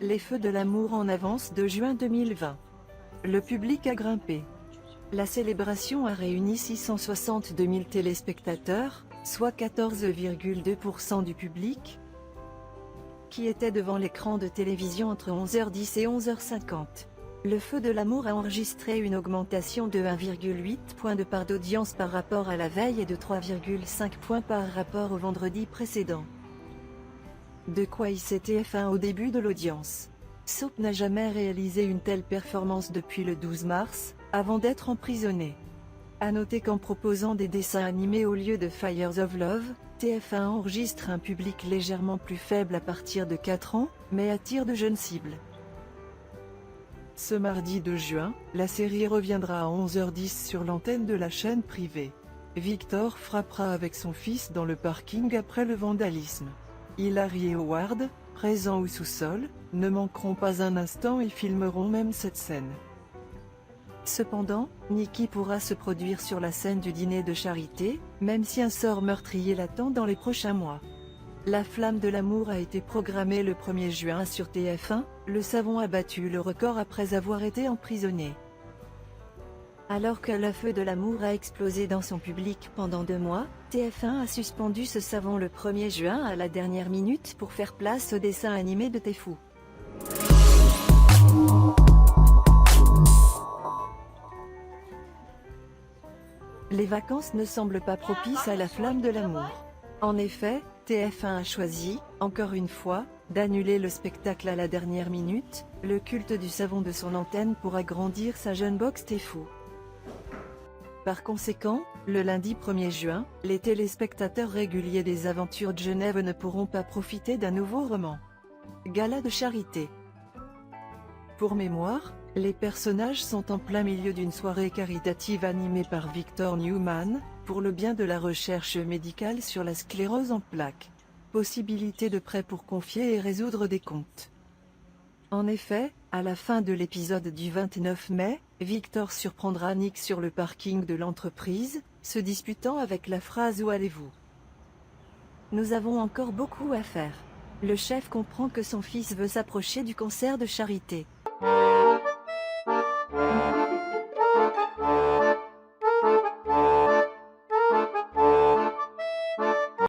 Les feux de l'amour en avance de juin 2020. Le public a grimpé. La célébration a réuni 662 000 téléspectateurs, soit 14,2% du public, qui était devant l'écran de télévision entre 11h10 et 11h50. Le feu de l'amour a enregistré une augmentation de 1,8 point de part d'audience par rapport à la veille et de 3,5 points par rapport au vendredi précédent. De quoi TF1 au début de l'audience. Soap n'a jamais réalisé une telle performance depuis le 12 mars, avant d'être emprisonné. A noter qu'en proposant des dessins animés au lieu de Fires of Love, TF1 enregistre un public légèrement plus faible à partir de 4 ans, mais attire de jeunes cibles. Ce mardi 2 juin, la série reviendra à 11h10 sur l'antenne de la chaîne privée. Victor frappera avec son fils dans le parking après le vandalisme. Hilary et Howard, présents au sous-sol, ne manqueront pas un instant et filmeront même cette scène. Cependant, Nikki pourra se produire sur la scène du dîner de charité, même si un sort meurtrier l'attend dans les prochains mois. La flamme de l'amour a été programmée le 1er juin sur TF1, le savon a battu le record après avoir été emprisonné. Alors que le feu de l'amour a explosé dans son public pendant 2 mois, TF1 a suspendu ce savon le 1er juin à la dernière minute pour faire place au dessin animé de Tefou. Les vacances ne semblent pas propices à la flamme de l'amour. En effet, TF1 a choisi, encore une fois, d'annuler le spectacle à la dernière minute, le culte du savon de son antenne pour agrandir sa jeune box Tefou. Par conséquent, le lundi 1er juin, les téléspectateurs réguliers des Aventures de Genève ne pourront pas profiter d'un nouveau roman. Gala de charité. Pour mémoire, les personnages sont en plein milieu d'une soirée caritative animée par Victor Newman, pour le bien de la recherche médicale sur la sclérose en plaques. Possibilité de prêt pour confier et résoudre des comptes. En effet, à la fin de l'épisode du 29 mai, Victor surprendra Nick sur le parking de l'entreprise, se disputant avec la phrase « Où allez-vous ? » Nous avons encore beaucoup à faire. Le chef comprend que son fils veut s'approcher du concert de charité.